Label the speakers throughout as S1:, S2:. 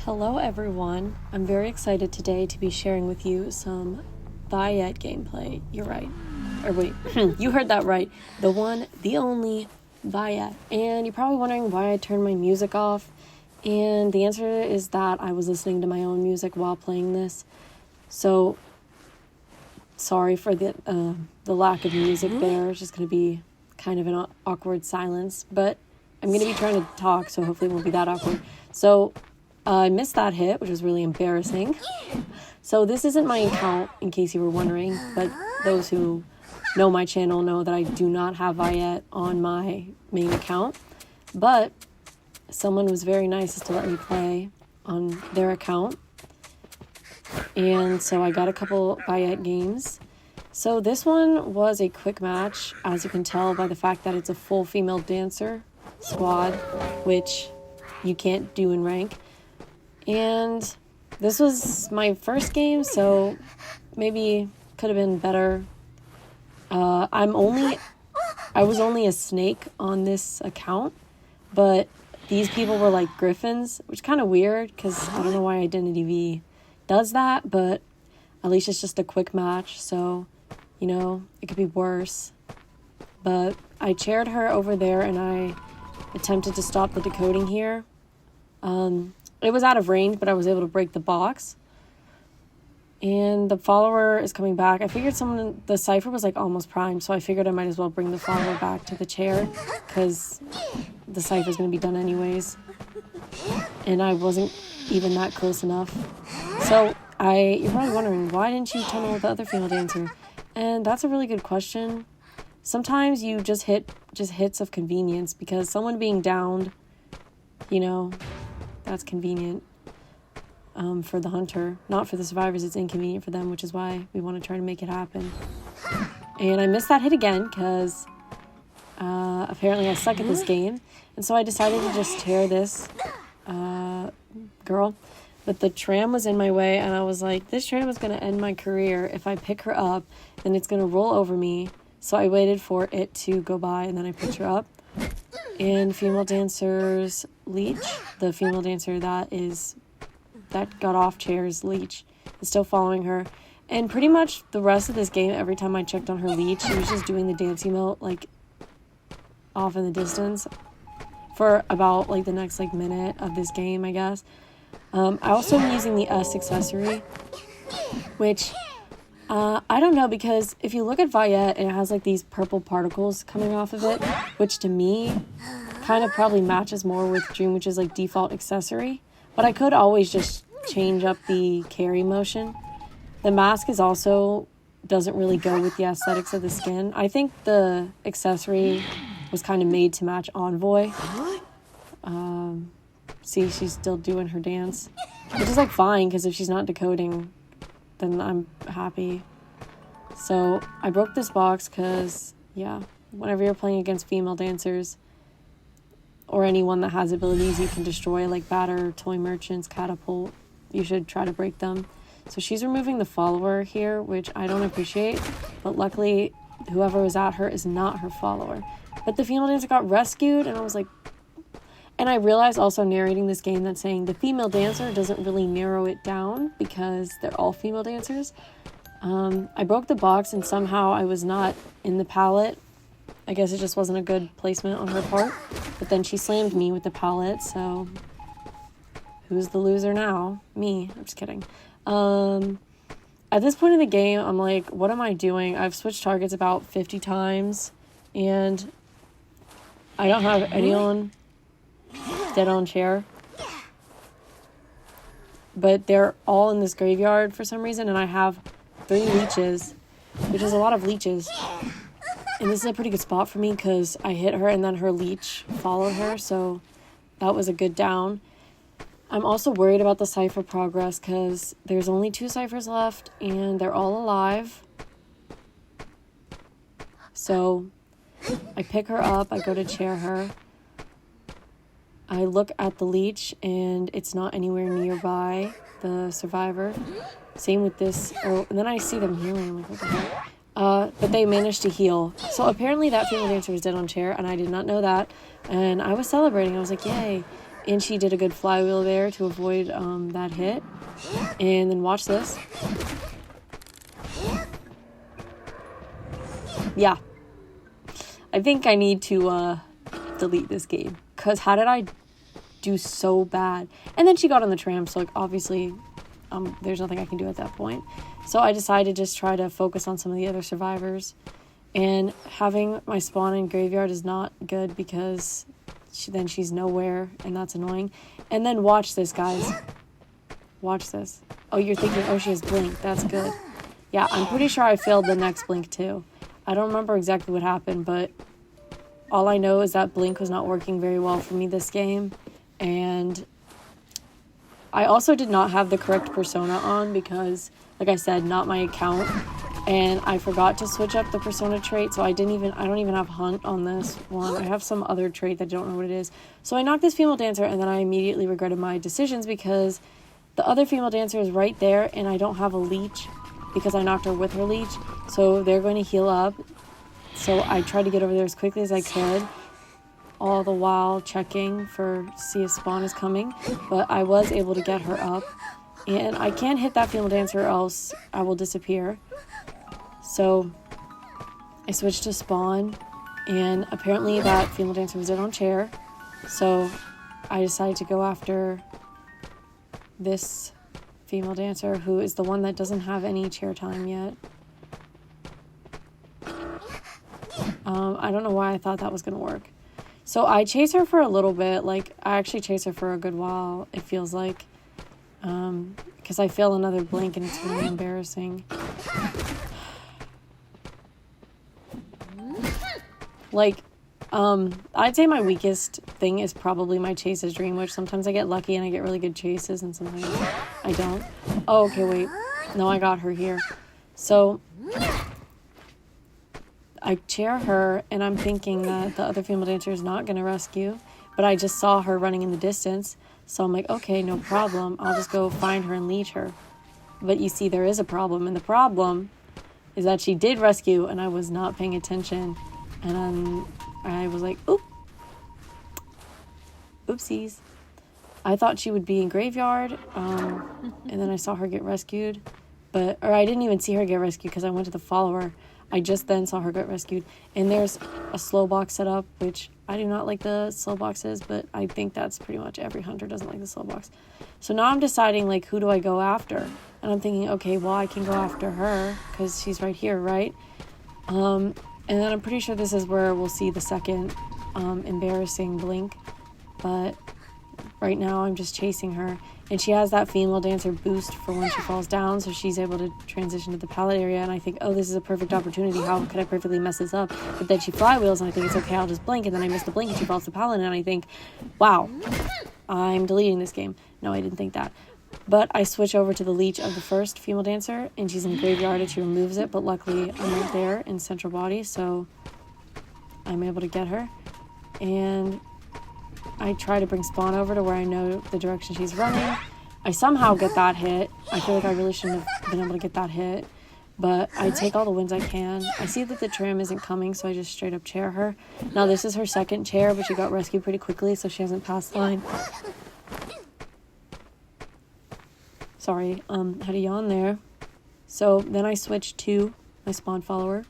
S1: Hello everyone, I'm very excited today to be sharing with you some Vajytte gameplay. You're right. Or wait, you heard that right. The one, the only Vajytte. And you're probably wondering why I turned my music off. And the answer is that I was listening to my own music while playing this. So, sorry for the lack of music there. It's just going to be kind of an awkward silence. But I'm going to be trying to talk, so hopefully it won't be that awkward. So, I missed that hit, which was really embarrassing. So this isn't my account, in case you were wondering, but those who know my channel know that I do not have Vajytte on my main account. But someone was very nice to let me play on their account. And so I got a couple Vajytte games. So this one was a quick match, as you can tell by the fact that it's a full female dancer squad, which you can't do in rank. And this was my first game, so maybe could have been better. I was only a snake on this account, but these people were like griffins, which is kind of weird because I don't know why Identity V does that, but at least it's just a quick match, so, you know, it could be worse. But I chaired her over there and I attempted to stop the decoding here. It was out of range, but I was able to break the box. And the follower is coming back. I figured the cipher was like almost primed, so I figured I might as well bring the follower back to the chair because the cipher is going to be done anyways. And I wasn't even that close enough. So you're probably wondering, why didn't you tunnel with the other female dancer? And that's a really good question. Sometimes you just hits of convenience because someone being downed, you know, that's convenient for the hunter. Not for the survivors, it's inconvenient for them, which is why we want to try to make it happen. And I missed that hit again because apparently I suck at this game. And so I decided to just tear this girl. But the tram was in my way and I was like, this tram is going to end my career. If I pick her up, then it's going to roll over me. So I waited for it to go by and then I picked her up. And female dancer's leech, the female dancer that got off chair's leech, is still following her. And pretty much the rest of this game, every time I checked on her leech, she was just doing the dance emote, like, off in the distance for about, like, the next, like, minute of this game, I guess. I also am using the S accessory, which, I don't know, because if you look at Vajytte, it has, like, these purple particles coming off of it, which to me kind of probably matches more with Dream, which is, like, default accessory. But I could always just change up the carry motion. The mask is also doesn't really go with the aesthetics of the skin. I think the accessory was kind of made to match Envoy. See, she's still doing her dance, which is, like, fine, because if she's not decoding, then I'm happy. So I broke this box because, yeah, whenever you're playing against female dancers or anyone that has abilities you can destroy, like batter, toy merchants, catapult, you should try to break them. So she's removing the follower here, which I don't appreciate, but luckily whoever was at her is not her follower. But the female dancer got rescued and I was like, and I realized also narrating this game that saying the female dancer doesn't really narrow it down because they're all female dancers. I broke the box and somehow I was not in the pallet. I guess it just wasn't a good placement on her part. But then she slammed me with the pallet, so who's the loser now? Me. I'm just kidding. At this point in the game, I'm like, what am I doing? I've switched targets about 50 times and I don't have anyone dead on chair, but they're all in this graveyard for some reason, and I have 3 leeches, which is a lot of leeches, and this is a pretty good spot for me because I hit her and then her leech followed her, so that was a good down. I'm also worried about the cipher progress because there's only 2 ciphers left and they're all alive. So I pick her up, I go to chair her, I look at the leech and it's not anywhere nearby the survivor. Same with this. Oh, and then I see them healing. I'm like, what the heck? But they managed to heal. So apparently that female dancer was dead on chair and I did not know that. And I was celebrating. I was like, yay. And she did a good flywheel there to avoid that hit. And then watch this. Yeah. I think I need to delete this game. Because how did I do so bad? And then she got on the tram, so like, obviously there's nothing I can do at that point. So I decided to just try to focus on some of the other survivors. And having my spawn in graveyard is not good because then she's nowhere, and that's annoying. And then watch this, guys. Watch this. Oh, you're thinking, oh, she has blink. That's good. Yeah, I'm pretty sure I failed the next blink too. I don't remember exactly what happened, but all I know is that blink was not working very well for me this game. And I also did not have the correct persona on because, like I said, not my account. And I forgot to switch up the persona trait, so I don't even have hunt on this one. I have some other trait that I don't know what it is. So I knocked this female dancer, and then I immediately regretted my decisions because the other female dancer is right there, and I don't have a leech because I knocked her with her leech. So they're going to heal up. So I tried to get over there as quickly as I could, all the while checking to see if spawn is coming. But I was able to get her up. And I can't hit that female dancer or else I will disappear. So I switched to spawn, and apparently that female dancer was in on chair. So I decided to go after this female dancer, who is the one that doesn't have any chair time yet. I don't know why I thought that was going to work. So I chase her for a little bit. Like, I actually chase her for a good while, it feels like. Because I fail another blink, and it's really embarrassing. Like, I'd say my weakest thing is probably my chases dream, which sometimes I get lucky and I get really good chases, and sometimes I don't. Oh, okay, wait. No, I got her here. So I chair her, and I'm thinking that the other female dancer is not going to rescue, but I just saw her running in the distance, so I'm like, okay, no problem. I'll just go find her and leech her. But you see, there is a problem, and the problem is that she did rescue, and I was not paying attention. And I was like, oopsies. I thought she would be in graveyard, and then I saw her get rescued. Or I didn't even see her get rescued because I went to the follower. I just then saw her get rescued. And there's a slow box set up, which I do not like the slow boxes, but I think that's pretty much every hunter doesn't like the slow box. So now I'm deciding, like, who do I go after? And I'm thinking, okay, well, I can go after her because she's right here, right? And then I'm pretty sure this is where we'll see the second embarrassing blink. But right now I'm just chasing her. And she has that female dancer boost for when she falls down, so she's able to transition to the pallet area. And I think, oh, this is a perfect opportunity. How could I perfectly mess this up? But then she flywheels, and I think it's okay, I'll just blink. And then I miss the blink, and she falls to pallet. And I think, wow, I'm deleting this game. No, I didn't think that. But I switch over to the leech of the first female dancer, and she's in graveyard, and she removes it. But luckily, I'm right there in central body, so I'm able to get her. And I try to bring spawn over to where I know the direction she's running. I somehow get that hit. I feel like I really shouldn't have been able to get that hit. But I take all the wins I can. I see that the tram isn't coming, so I just straight up chair her. Now, this is her second chair, but she got rescued pretty quickly, so she hasn't passed line. Sorry, had a yawn there. So then I switch to my spawn follower,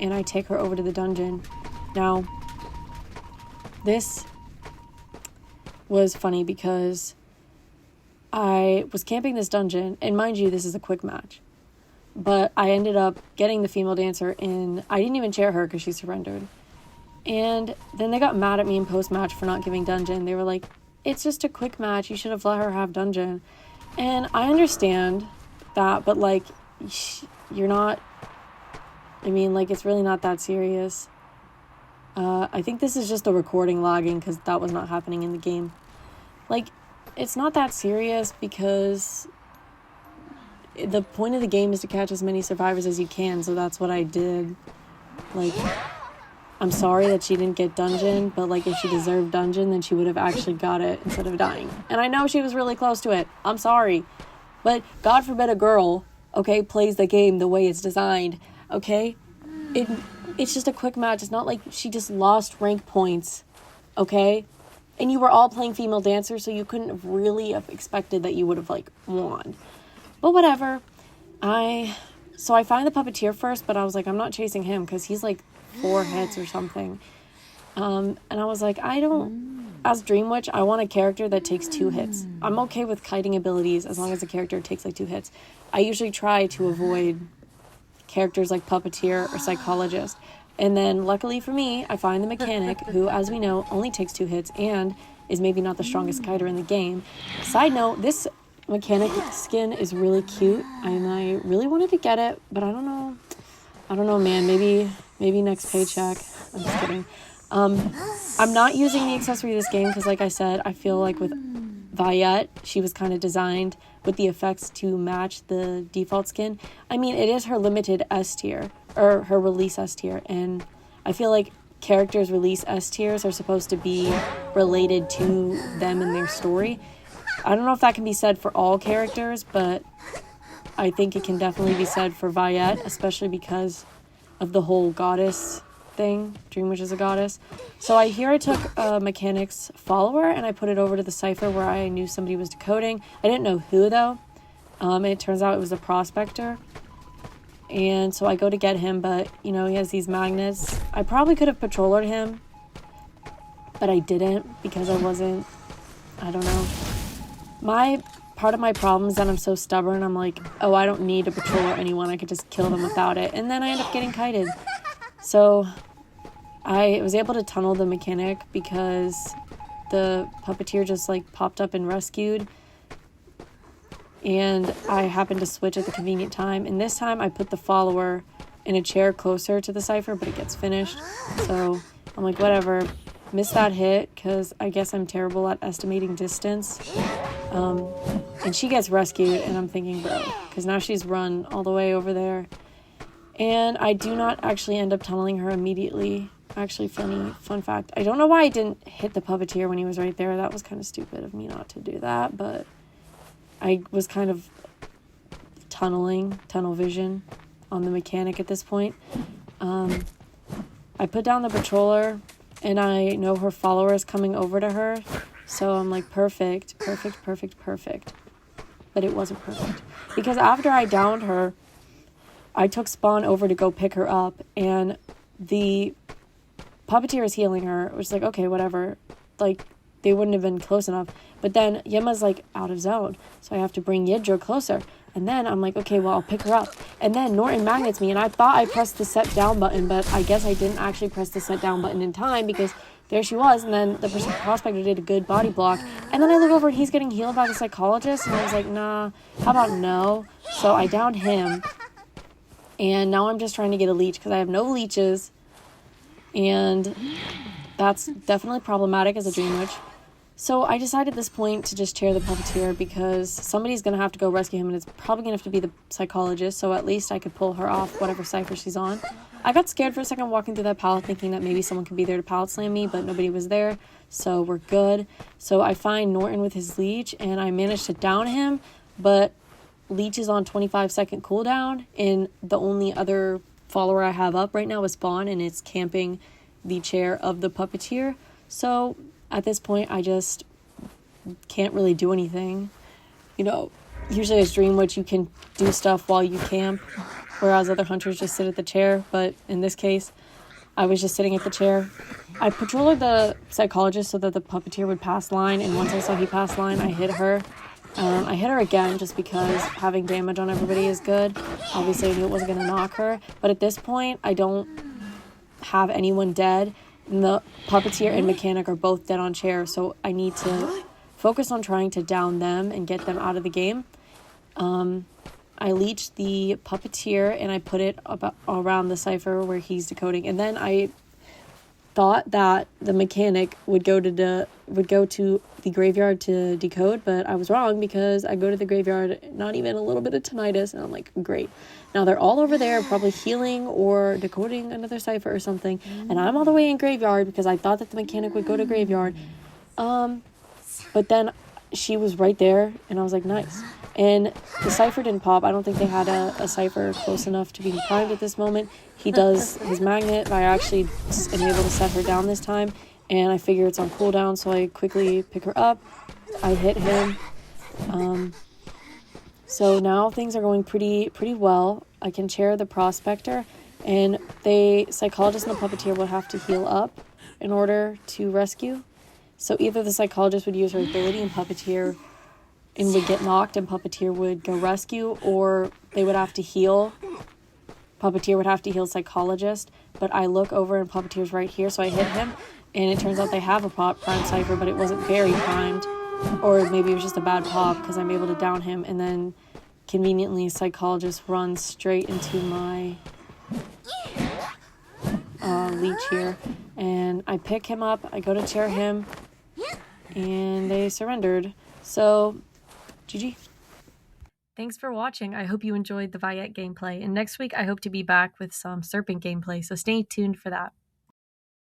S1: and I take her over to the dungeon. Now, this was funny because I was camping this dungeon, and mind you, this is a quick match. But I ended up getting the female dancer in. I didn't even chair her because she surrendered. And then they got mad at me in post-match for not giving dungeon. They were like, it's just a quick match. You should have let her have dungeon. And I understand that, but, like, you're not, I mean, like, it's really not that serious. I think this is just the recording lagging because that was not happening in the game. Like, it's not that serious because the point of the game is to catch as many survivors as you can, so that's what I did. Like, I'm sorry that she didn't get dungeon, but, like, if she deserved dungeon, then she would have actually got it instead of dying. And I know she was really close to it. I'm sorry. But God forbid a girl, okay, plays the game the way it's designed, okay? It's just a quick match. It's not like she just lost rank points, okay? And you were all playing female dancers, so you couldn't have really have expected that you would have, like, won. But whatever. So I find the puppeteer first, but I was like, I'm not chasing him because he's, like, 4 hits or something. And I was like, as Dream Witch, I want a character that takes 2 hits. I'm okay with kiting abilities as long as the character takes, like, 2 hits. I usually try to avoid characters like Puppeteer or Psychologist. And then, luckily for me, I find the Mechanic, who, as we know, only takes 2 hits and is maybe not the strongest kiter in the game. Side note, this Mechanic skin is really cute, and I really wanted to get it, but I don't know, man. Maybe next paycheck. I'm just kidding. I'm not using the accessory this game because, like I said, I feel like with Vajytte, she was kind of designed with the effects to match the default skin. I mean, it is her limited S tier, or her release S tier, and I feel like characters release S tiers are supposed to be related to them and their story. I don't know if that can be said for all characters, but I think it can definitely be said for Vajytte, especially because of the whole goddess thing. Dream Witch is a goddess. So I took a Mechanic's follower and I put it over to the cipher where I knew somebody was decoding. I didn't know who though. It turns out it was a prospector. And so I go to get him, but you know, he has these magnets. I probably could have patrollered him, but I didn't because I don't know. Part of my problem is that I'm so stubborn. I'm like, oh, I don't need to patrol anyone. I could just kill them without it. And then I end up getting kited. So I was able to tunnel the Mechanic because the Puppeteer just like popped up and rescued. And I happened to switch at the convenient time. And this time I put the follower in a chair closer to the cipher, but it gets finished. So I'm like, whatever. Missed that hit because I guess I'm terrible at estimating distance. And she gets rescued, and I'm thinking, bro, because now she's run all the way over there. And I do not actually end up tunneling her immediately. Actually, fun fact, I don't know why I didn't hit the Puppeteer when he was right there. That was kind of stupid of me not to do that, but I was kind of tunnel vision on the Mechanic at this point. I put down the patroller, and I know her follower is coming over to her. So I'm like, perfect. But it wasn't perfect. Because after I downed her, I took Spawn over to go pick her up. And the Puppeteer is healing her. It was like, okay, whatever. Like, they wouldn't have been close enough. But then Yema's like out of zone. So I have to bring Yidra closer. And then I'm like, okay, well, I'll pick her up. And then Norton magnets me. And I thought I pressed the set down button. But I guess I didn't actually press the set down button in time because there she was, and then the prospector did a good body block. And then I look over and he's getting healed by the Psychologist, and I was like, nah, how about no? So I downed him, and now I'm just trying to get a leech because I have no leeches, and that's definitely problematic as a Dream Witch. So I decided at this point to just chair the Puppeteer because somebody's going to have to go rescue him, and it's probably going to have to be the Psychologist, so at least I could pull her off whatever cipher she's on. I got scared for a second walking through that pallet thinking that maybe someone could be there to pallet slam me, but nobody was there, so we're good. So I find Norton with his leech, and I managed to down him, but leech is on 25-second cooldown, and the only other follower I have up right now is Spawn, and it's camping the chair of the Puppeteer. So at this point, I just can't really do anything. You know, usually as Dream Witch, you can do stuff while you camp, whereas other hunters just sit at the chair. But in this case, I was just sitting at the chair. I patrolled the Psychologist so that the Puppeteer would pass line, and once I saw he passed line, I hit her. I hit her again just because having damage on everybody is good. Obviously, I knew it wasn't going to knock her. But at this point, I don't have anyone dead. And the Puppeteer and Mechanic are both dead on chair, so I need to focus on trying to down them and get them out of the game. I leached the Puppeteer and I put it around the cipher where he's decoding. And then I thought that the Mechanic would go to the graveyard to decode, but I was wrong because I go to the graveyard, not even a little bit of tinnitus, and I'm like, great. Now they're all over there, probably healing or decoding another cipher or something, and I'm all the way in graveyard because I thought that the Mechanic would go to graveyard. But then she was right there, and I was like, nice. And the cipher didn't pop. I don't think they had a cipher close enough to be primed at this moment. He does his magnet. I actually am able to set her down this time. and I figure it's on cooldown, so I quickly pick her up. I hit him. So now things are going pretty well. I can chair the prospector, and the psychologist and the puppeteer would have to heal up in order to rescue. So either the psychologist would use her ability and puppeteer and would get knocked and puppeteer would go rescue, or they would have to heal. Puppeteer would have to heal psychologist, but I look over and puppeteer's right here, so I hit him, and it turns out they have a prime cipher, but it wasn't very primed, or maybe it was just a bad pop because I'm able to down him, and then conveniently psychologist runs straight into my leech here, and I pick him up, I go to chair him, and they surrendered. So GG. Thanks for watching. I hope you enjoyed the Vajytte gameplay, and next week I hope to be back with some Serpent gameplay, so stay tuned for that.